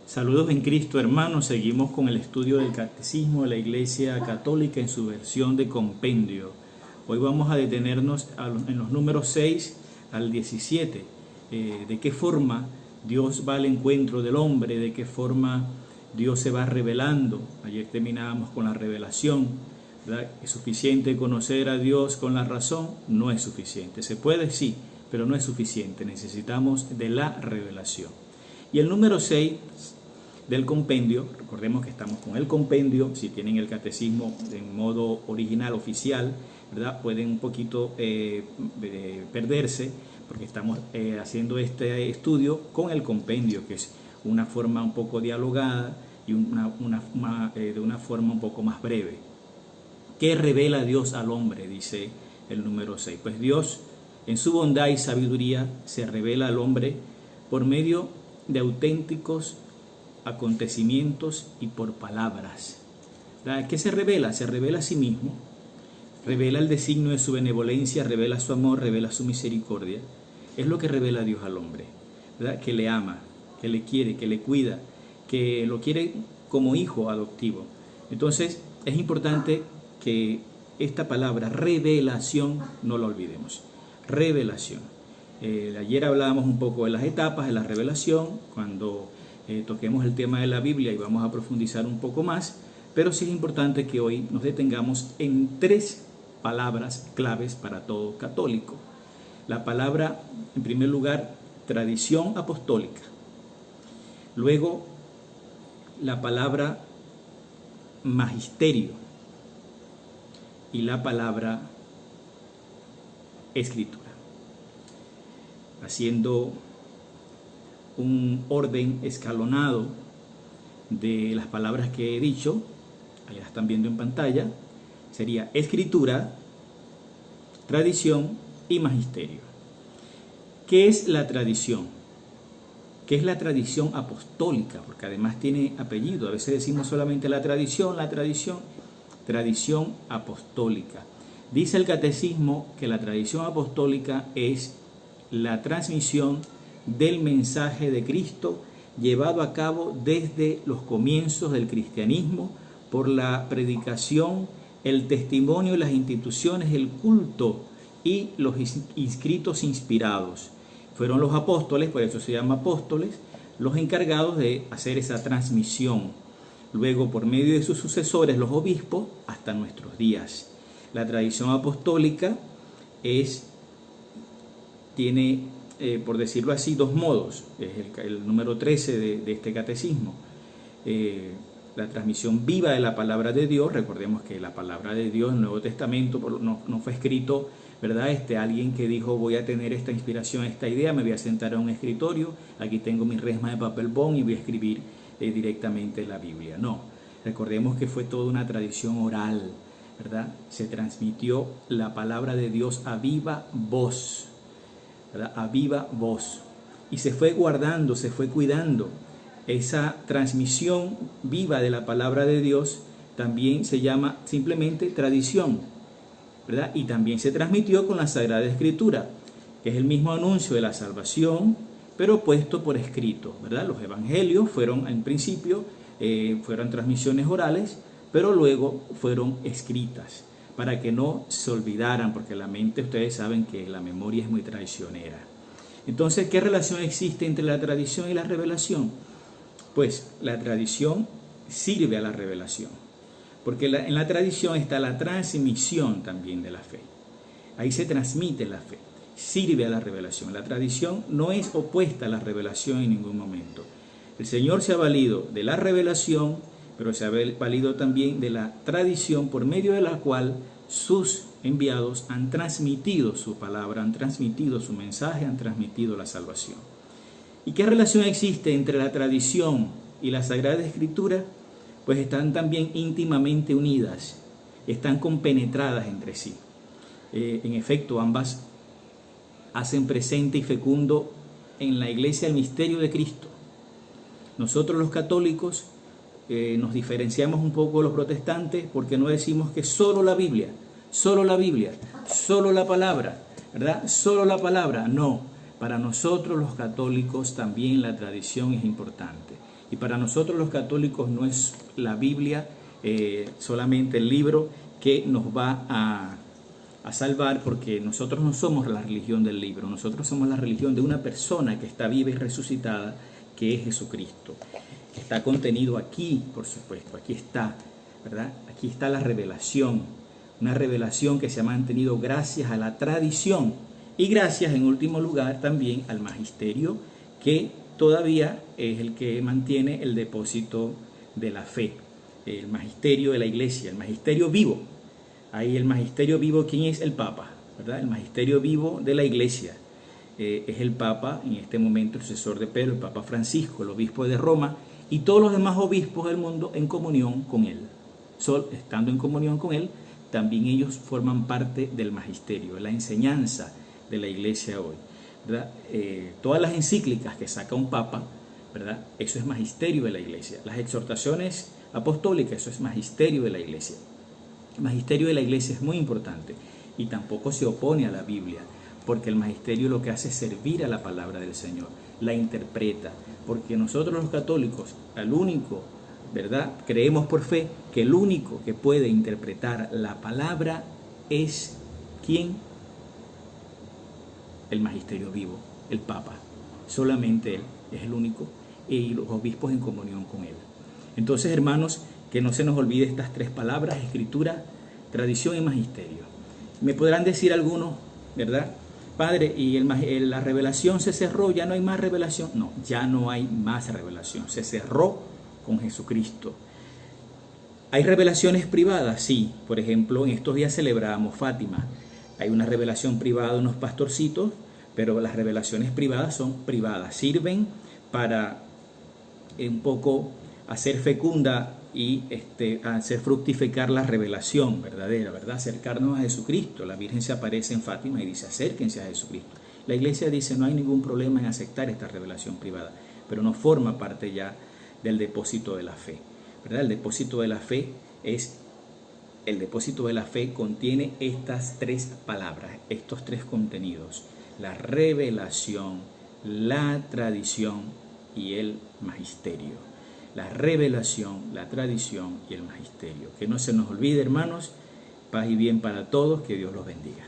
Saludos en Cristo, hermanos. Seguimos con el estudio del Catecismo de la Iglesia Católica en su versión de compendio. Hoy vamos a detenernos en los números 6 al 17. De qué forma Dios va al encuentro del hombre, de qué forma Dios se va revelando. Ayer terminábamos con la revelación, ¿verdad? ¿Es suficiente conocer a Dios con la razón? No es suficiente. Se puede, sí, pero no es suficiente. Necesitamos de la revelación. Y el número 6 del compendio, recordemos que estamos con el compendio, si tienen el catecismo en modo original, oficial, ¿verdad? Pueden un poquito perderse, porque estamos haciendo este estudio con el compendio, que es una forma un poco dialogada y de una forma un poco más breve. ¿Qué revela Dios al hombre? Dice el número 6. Pues Dios, en su bondad y sabiduría, se revela al hombre por medio de auténticos acontecimientos y por palabras. ¿Qué se revela? Se revela a sí mismo, revela el designio de su benevolencia, revela su amor, revela su misericordia. Es lo que revela Dios al hombre, ¿verdad? Que le ama, que le quiere, que le cuida, que lo quiere como hijo adoptivo. Entonces es importante que esta palabra revelación no la olvidemos. Revelación. Ayer hablábamos un poco de las etapas de la revelación, cuando toquemos el tema de la Biblia y vamos a profundizar un poco más, pero sí es importante que hoy nos detengamos en 3 palabras claves para todo católico. La palabra, en primer lugar, tradición apostólica. Luego, la palabra magisterio y la palabra escritura. Haciendo un orden escalonado de las palabras que he dicho, ahí las están viendo en pantalla, sería escritura, tradición y magisterio. ¿Qué es la tradición? ¿Qué es la tradición apostólica? Porque además tiene apellido. A veces decimos solamente la tradición apostólica. Dice el catecismo que la tradición apostólica es la transmisión del mensaje de Cristo llevado a cabo desde los comienzos del cristianismo por la predicación, el testimonio de las instituciones, el culto y los inscritos inspirados. Fueron los apóstoles, por eso se llama apóstoles, los encargados de hacer esa transmisión. Luego, por medio de sus sucesores, los obispos, hasta nuestros días. La tradición apostólica tiene, por decirlo así, 2 modos. Es el número 13 de este catecismo. La transmisión viva de la palabra de Dios. Recordemos que la palabra de Dios en el Nuevo Testamento no fue escrito, ¿verdad? Alguien que dijo: voy a tener esta inspiración, esta idea, me voy a sentar a un escritorio, aquí tengo mi resma de papel bond y voy a escribir directamente la Biblia. No, recordemos que fue toda una tradición oral, ¿verdad? Se transmitió la palabra de Dios a viva voz, ¿verdad? A viva voz. Y se fue guardando, se fue cuidando. Esa transmisión viva de la palabra de Dios también se llama simplemente tradición, ¿verdad? Y también se transmitió con la Sagrada Escritura, que es el mismo anuncio de la salvación, pero puesto por escrito, ¿verdad? Los evangelios fueron, en principio, fueron transmisiones orales, pero luego fueron escritas, para que no se olvidaran, porque la mente, ustedes saben que la memoria es muy traicionera. Entonces, ¿qué relación existe entre la tradición y la revelación? Pues la tradición sirve a la revelación, porque en la tradición está la transmisión también de la fe. Ahí se transmite la fe, sirve a la revelación. La tradición no es opuesta a la revelación en ningún momento. El Señor se ha valido de la revelación, pero se ha valido también de la tradición, por medio de la cual sus enviados han transmitido su palabra, han transmitido su mensaje, han transmitido la salvación. ¿Y qué relación existe entre la tradición y la Sagrada Escritura? Pues están también íntimamente unidas, están compenetradas entre sí. En efecto, ambas hacen presente y fecundo en la Iglesia el misterio de Cristo. Nosotros los católicos nos diferenciamos un poco de los protestantes porque no decimos que solo la Biblia, solo la palabra, ¿verdad? Solo la palabra. No, para nosotros los católicos también la tradición es importante. Y para nosotros los católicos no es la Biblia solamente el libro que nos va a salvar, porque nosotros no somos la religión del libro, nosotros somos la religión de una persona que está viva y resucitada, que es Jesucristo. Está contenido aquí, por supuesto, aquí está, ¿verdad? Aquí está la revelación, una revelación que se ha mantenido gracias a la tradición y gracias, en último lugar, también al magisterio, que todavía es el que mantiene el depósito de la fe, el magisterio de la Iglesia, el magisterio vivo. Ahí el magisterio vivo, ¿quién es? El Papa, ¿verdad? El magisterio vivo de la Iglesia es el Papa, en este momento el sucesor de Pedro, el Papa Francisco, el obispo de Roma, y todos los demás obispos del mundo en comunión con él. Estando en comunión con él, también ellos forman parte del magisterio, de la enseñanza de la Iglesia hoy, ¿verdad? Todas las encíclicas que saca un Papa, ¿verdad? Eso es magisterio de la Iglesia. Las exhortaciones apostólicas, eso es magisterio de la Iglesia. El magisterio de la Iglesia es muy importante y tampoco se opone a la Biblia, porque el magisterio lo que hace es servir a la palabra del Señor, la interpreta, porque nosotros los católicos, al único, ¿verdad? Creemos por fe que el único que puede interpretar la palabra es ¿quién? El magisterio vivo, el Papa. Solamente él es el único, y los obispos en comunión con él. Entonces, hermanos, que no se nos olvide estas tres palabras: escritura, tradición y magisterio. Me podrán decir algunos, ¿verdad? Padre, ¿y la revelación se cerró? ¿Ya no hay más revelación? No, ya no hay más revelación. Se cerró con Jesucristo. ¿Hay revelaciones privadas? Sí. Por ejemplo, en estos días celebrábamos Fátima. Hay una revelación privada de unos pastorcitos, pero las revelaciones privadas son privadas. Sirven para un poco hacer fecunda y hacer fructificar la revelación verdadera, ¿verdad? Acercarnos a Jesucristo. La Virgen se aparece en Fátima y dice: acérquense a Jesucristo. La Iglesia dice: no hay ningún problema en aceptar esta revelación privada, pero no forma parte ya del depósito de la fe, ¿verdad? El depósito de la fe contiene estas tres palabras, estos tres contenidos: la revelación, la tradición y el magisterio. La revelación, la tradición y el magisterio. Que no se nos olvide, hermanos. Paz y bien para todos. Que Dios los bendiga.